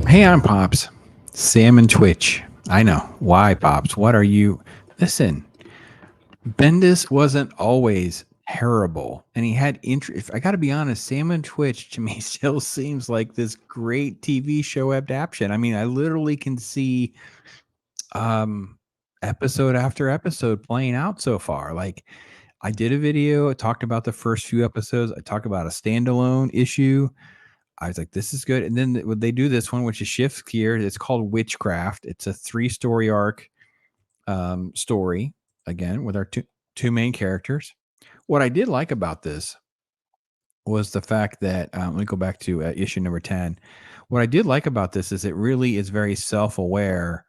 Hey, I'm Pops. Sam and Twitch. I know. Why, Pops? What are you? Listen, Bendis wasn't always terrible. And he had interest. I got to be honest, Sam and Twitch to me still seems like this great TV show adaptation. I mean, I literally can see episode after episode playing out so far. Like, I did a video, I talked about the first few episodes, I talked about a standalone issue. I was like, this is good. And then they do this one, which is shift gear. It's called Witchcraft. It's a 3-story arc story, again, with our two main characters. What I did like about this was the fact that, let me go back to issue number 10. What I did like about this is it really is very self-aware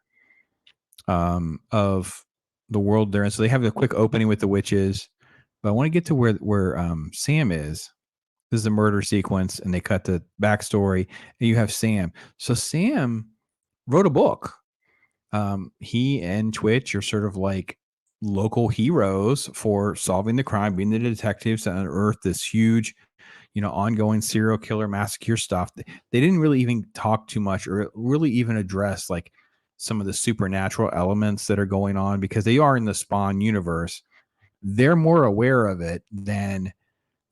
of the world they're in. So they have a quick opening with the witches, but I want to get to where Sam is. This is a murder sequence, and they cut the backstory, and you have Sam. So Sam wrote a book. He and Twitch are sort of like local heroes for solving the crime, being the detectives to unearth this huge, ongoing serial killer massacre stuff. They didn't really even talk too much or really even address like some of the supernatural elements that are going on because they are in the Spawn universe. They're more aware of it than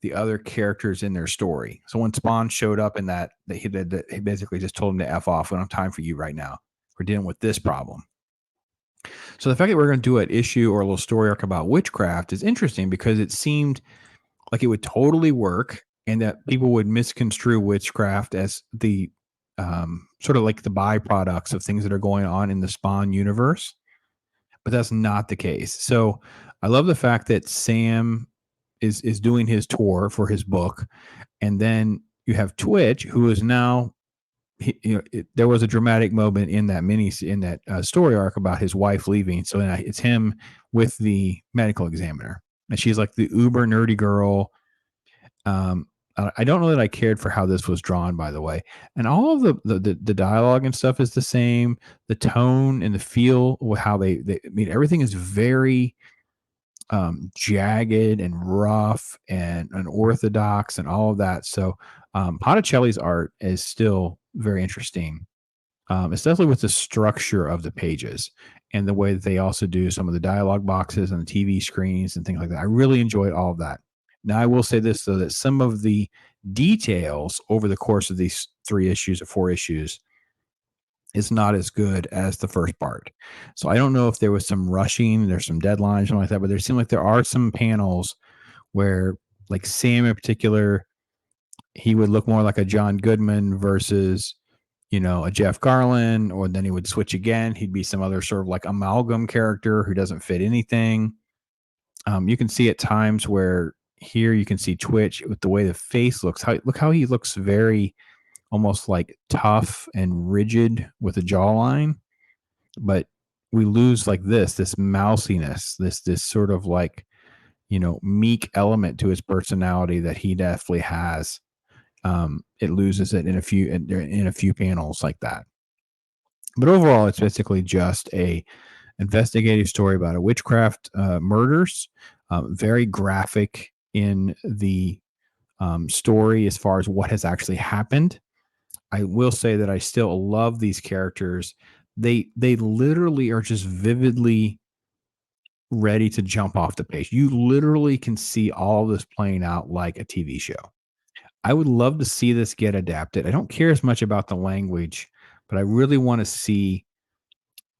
the other characters in their story. So when Spawn showed up in that, he basically just told him to F off. We don't have time for you right now. We're dealing with this problem. So the fact that we're going to do an issue or a little story arc about witchcraft is interesting because it seemed like it would totally work and that people would misconstrue witchcraft as the sort of like the byproducts of things that are going on in the Spawn universe. But that's not the case. So I love the fact that Sam is doing his tour for his book, and then you have Twitch, who is now, there was a dramatic moment in that story arc about his wife leaving. So it's him with the medical examiner, and she's like the uber nerdy girl. I don't know that I cared for how this was drawn, by the way, and all of the dialogue and stuff is the same. The tone and the feel, how they I mean, everything is very jagged and rough and unorthodox and all of that. So Ponticelli's art is still very interesting, especially with the structure of the pages and the way that they also do some of the dialogue boxes and the TV screens and things like that. I really enjoyed all of that. Now, I will say this, though, that some of the details over the course of these 3 issues or 4 issues is not as good as the first part. So I don't know if there was some rushing, there's some deadlines, something like that, but there seemed like there are some panels where, like Sam in particular, he would look more like a John Goodman versus, a Jeff Garland, or then he would switch again. He'd be some other sort of like amalgam character who doesn't fit anything. You can see at times where here you can see Twitch with the way the face looks. Look how he looks very almost like tough and rigid with a jawline, but we lose like this mousiness, this sort of like, meek element to his personality that he definitely has. It loses it in a few panels like that. But overall, it's basically just a investigative story about a witchcraft murders. Very graphic in the story as far as what has actually happened. I will say that I still love these characters. They literally are just vividly ready to jump off the page. You literally can see all this playing out like a TV show. I would love to see this get adapted. I don't care as much about the language, but I really want to see.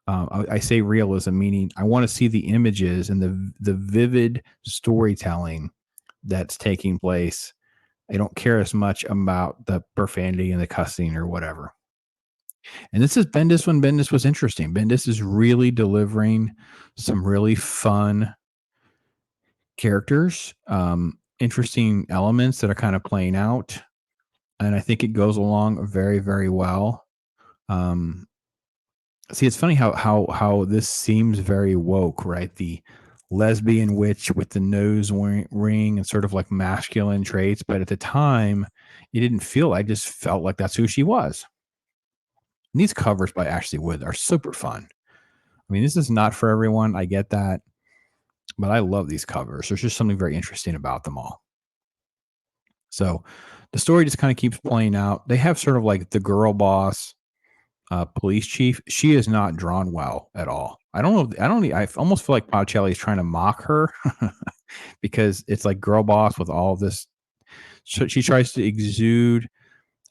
I say realism, meaning I want to see the images and the vivid storytelling that's taking place. I don't care as much about the profanity and the cussing or whatever. And this is Bendis when Bendis was interesting. Bendis is really delivering some really fun characters, interesting elements that are kind of playing out. And I think it goes along very, very well. See, it's funny how this seems very woke, right? The lesbian witch with the nose ring and sort of like masculine traits, but at the time, it didn't feel. I just felt like that's who she was. And these covers by Ashley Wood are super fun. I mean, this is not for everyone. I get that, but I love these covers. There's just something very interesting about them all. So the story just kind of keeps playing out. They have sort of like the girl boss police chief, she is not drawn well at all. I don't know. I almost feel like Ponticelli is trying to mock her because it's like girl boss with all this. So she tries to exude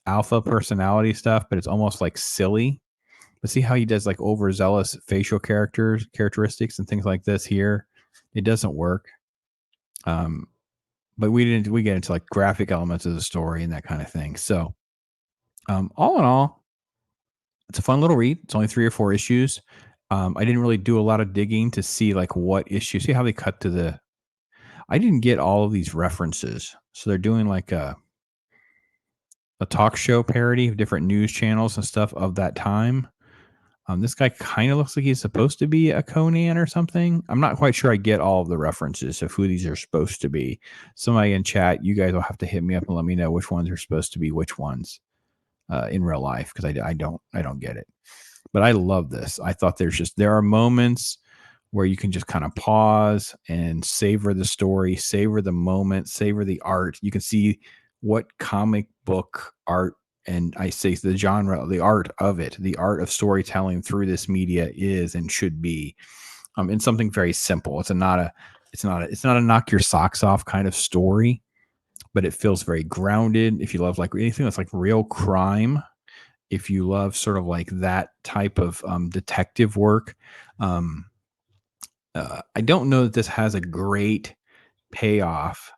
alpha personality stuff, but it's almost like silly. But see how he does like overzealous facial characteristics and things like this here. It doesn't work. But we get into like graphic elements of the story and that kind of thing. So all in all, it's a fun little read. It's only 3 or 4 issues. I didn't really do a lot of digging to see like what issue. See how they cut to the. I didn't get all of these references, so they're doing like a talk show parody of different news channels and stuff of that time. This guy kind of looks like he's supposed to be a Conan or something. I'm not quite sure I get all of the references of who these are supposed to be. Somebody in chat, you guys will have to hit me up and let me know which ones are supposed to be which ones in real life, because I don't get it. But I love this. I thought there are moments where you can just kind of pause and savor the story, savor the moment, savor the art. You can see what comic book art, and I say the genre, the art of it, the art of storytelling through this media is and should be. In something very simple. It's not a knock your socks off kind of story, but it feels very grounded. If you love like anything that's like real crime, if you love sort of like that type of detective work, I don't know that this has a great payoff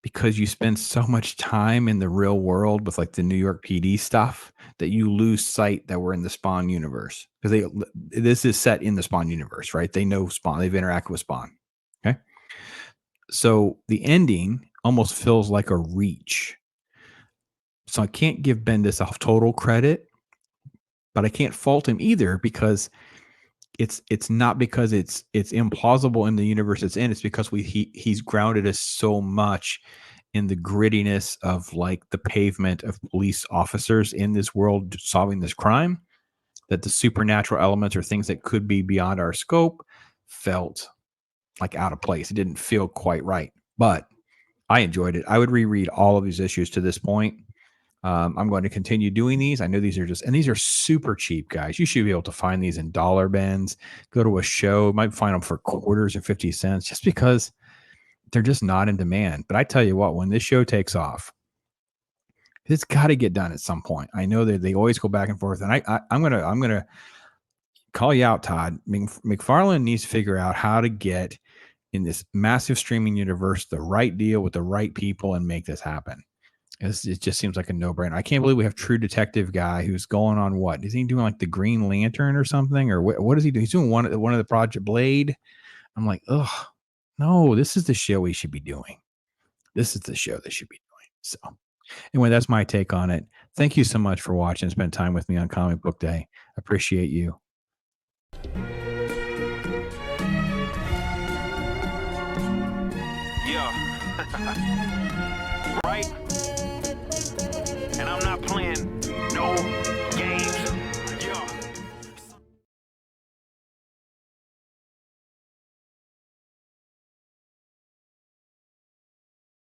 because you spend so much time in the real world with like the New York PD stuff that you lose sight that we're in the Spawn universe, because this is set in the Spawn universe, right? They know Spawn, they've interacted with Spawn. Okay. So the ending almost feels like a reach. So I can't give Bendis a total credit, but I can't fault him either, because it's not because it's implausible in the universe it's in. It's because he's grounded us so much in the grittiness of like the pavement of police officers in this world solving this crime, that the supernatural elements or things that could be beyond our scope felt like out of place. It didn't feel quite right, but I enjoyed it. I would reread all of these issues to this point. I'm going to continue doing these. I know these are and these are super cheap, guys. You should be able to find these in dollar bins. Go to a show, might find them for quarters or 50 cents, just because they're just not in demand. But I tell you what, when this show takes off, it's got to get done at some point. I know that they always go back and forth, and I'm gonna call you out, Todd. McFarlane needs to figure out how to get in this massive streaming universe the right deal with the right people and make this happen. It just seems like a no-brainer. I can't believe we have True Detective guy who's going on what? Is he doing like the Green Lantern or something? Or what is he doing? He's doing one of the Project Blade. I'm like, oh, no, this is the show we should be doing. This is the show they should be doing. So anyway, that's my take on it. Thank you so much for watching and spend time with me on Comic Book Day. Appreciate you. Yeah. Right?